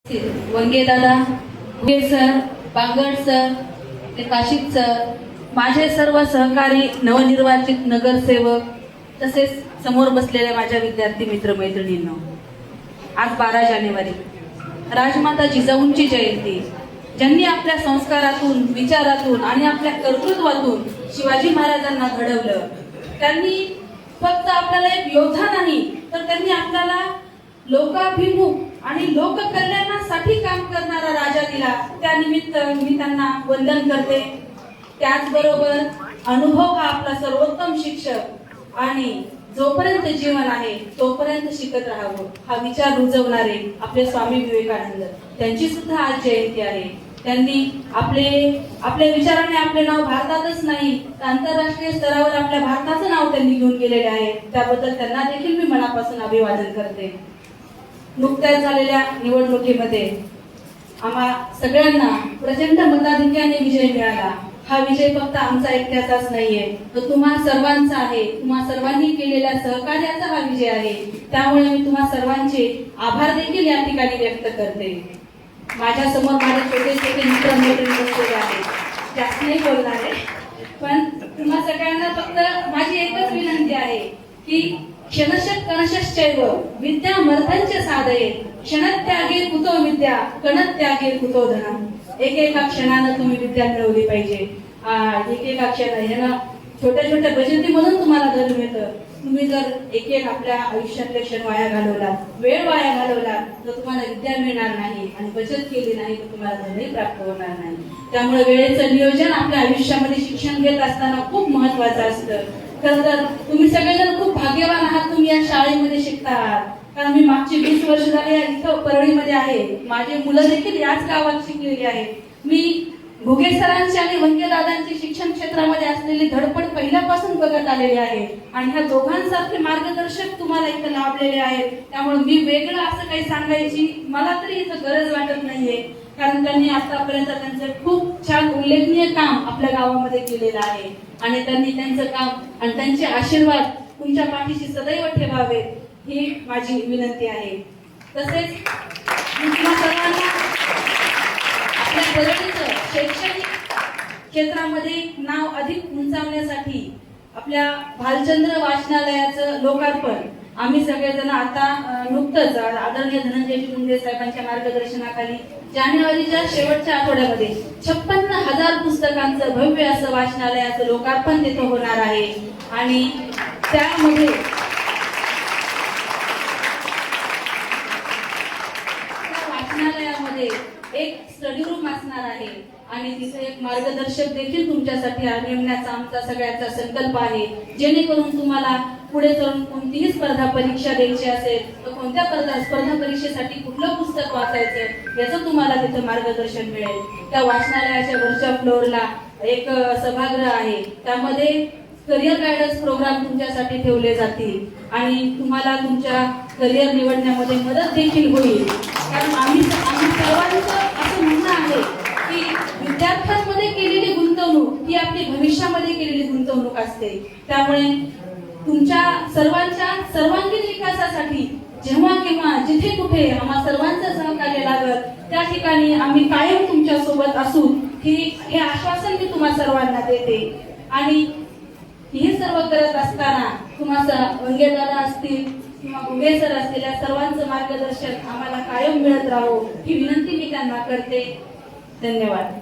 वंगे दादा, भुगे sir, Bangar sir, ते Kashid sir, माझे सर्व सहकारी नवनिर्वाचित नगरसेवक, तसेच समोर बसलेल्या माझ्या विद्यार्थी मित्र मैत्रिणींनो, आज 12 जानेवारी राजमाता जिजाऊंची जयंती. ज्यांनी आपल्या संस्कारातून, विचारातून आणि आपल्या कर्तृत्वातून शिवाजी महाराजांना घडवलं, त्यांनी फक्त आपल्याला एक योद्धा नाही, तर त्यांनी आपल्याला लोकाभिमुख आणि लोककल्याणासाठी काम करणारा राजा दिला. त्यानिमित्त मी त्यांना वंदन करते. त्याचबरोबर अनुभव हा आपला सर्वोत्तम शिक्षक आणि जोपर्यंत जीवन आहे तोपर्यंत शिकत राहावं हा विचार रुजवणारे आपले स्वामी विवेकानंद, त्यांची सुद्धा आज जयंती आहे. त्यांनी आपल्या विचाराने आपले नाव भारतातच नाही तर आंतरराष्ट्रीय स्तरावर आपल्या भारताचं नाव त्यांनी घेऊन गेलेले आहे. त्याबद्दल त्यांना देखील मी मनापासून अभिवादन करते. नुकत्याच झालेल्या निवडणुकीमध्ये आम्हा सगळ्यांना प्रचंड मताधिक्याने विजय मिळाला. हा विजय फक्त आमचा एकट्याचाच नाहीये, तर तुम्हा सर्वांचा आहे. तुम्हा सर्वांनी केलेल्या सहकार्याचा हा विजय आहे. त्यामुळे मी तुम्हा सर्वांचे आभार देखील या ठिकाणी व्यक्त करते. माझ्या समोर माझे छोटे छोटे मित्र मैत्रिणी बसलेले आहेत, जास्त नाही बोलणार आहे, पण तुम्हा सगळ्यांना फक्त माझी एकच विनंती आहे की क्षणशः कणशश्चैव विद्यामर्थांचे साधये, क्षणत्यागे कुतो विद्या, कणत्यागे कुतो धन. एकेका क्षणानं तुम्ही विद्या मिळवली पाहिजे. एकेका क्षण छोट्या छोट्या बचती म्हणून तुम्हाला धन मिळतं. तुम्ही जर एक आपल्या आयुष्यातले क्षण वाया घालवला, वेळ वाया घालवला, तर तुम्हाला विद्या मिळणार नाही आणि बचत केली नाही तर तुम्हाला धनही प्राप्त होणार नाही. त्यामुळे वेळेचं नियोजन आपल्या आयुष्यामध्ये शिक्षण घेत असताना खूप महत्वाचं असतं. खरं तर तुम्ही सगळेजण खूप भाग्यवान आहात, तुम्ही या शाळेमध्ये शिकता आहात. कारण मी मागची 20 वर्ष झाले इथं परळीमध्ये आहे. माझे मुलं देखील याच गावात शिकलेली आहेत. मी भुगे सरांची आणि वंगे दादांची शिक्षण क्षेत्रामध्ये असलेली धडपड पहिल्यापासून बघत आलेली आहे आणि ह्या दोघांसारखे मार्गदर्शक तुम्हाला इथं लाभलेले आहेत. त्यामुळे मी वेगळं असं काही सांगायची मला तरी इथं गरज वाटत नाहीये, कारण त्यांनी आतापर्यंत त्यांचं खूप छान उल्लेखनीय काम आपल्या गावामध्ये केलेलं आहे आणि त्यांनी त्यांचं काम आणि त्यांचे आशीर्वाद तुमच्या पाठीशी सदैव ठेवावे ही माझी विनंती आहे. तसेच मी तुम्हा सर्वांना आपल्या परळीचं शैक्षणिक क्षेत्रामध्ये नाव अधिक उंचावण्यासाठी आपल्या भालचंद्र वाचनालयाचं लोकार्पण आम्ही सगळेजण आता नुकतंच आदरणीय धनंजय मुंडे साहेबांच्या मार्गदर्शनाखाली जानेवारीच्या शेवटच्या आठवड्यामध्ये 56,000 पुस्तकांचं भव्य असं वाचनालयाचं लोकार्पण तिथं होणार आहे आणि त्यामध्ये वाचनालयामध्ये एक स्टडी रूम असणार आहे आणि तिथे एक मार्गदर्शक देखील तुमच्यासाठी नेमण्याचा आमचा सगळ्यांचा संकल्प आहे, जेणेकरून तुम्हाला पुढे जाऊन कोणतीही स्पर्धा परीक्षा द्यायची असेल तर कोणत्या स्पर्धा परीक्षेसाठी कुठलं पुस्तक वाचायचं याचं तुम्हाला तिथे मार्गदर्शन मिळेल. त्या वाचनालयाच्या वरच्या फ्लोअरला एक सभागृह आहे, त्यामध्ये करिअर गायडन्स प्रोग्राम तुमच्यासाठी ठेवले जातील आणि तुम्हाला तुमच्या करिअर निवडण्यामध्ये मदत देखील होईल. कारण आम्ही सर्वांचं असं म्हणणं आहे की विद्यार्थ्यांमध्ये केलेली गुंतवणूक ही आपली भविष्यामध्ये केलेली गुंतवणूक असते. त्यामुळे तुमच्या सर्वांच्या सर्वांगीण विकासासाठी जेव्हा केव्हा जिथे कुठे आम्हा सर्वांचं सहकार्य लागत त्या ठिकाणी आम्ही कायम तुमच्या सोबत असू हे आश्वासन मी तुम्हा सर्वांना देते. आणि हे सर्व करत असताना तुम्हाला वंगे दादा असतील किंवा भुगे सर असतील या सर्वांचं मार्गदर्शन आम्हाला कायम मिळत राहो ही विनंती मी त्यांना करते. धन्यवाद.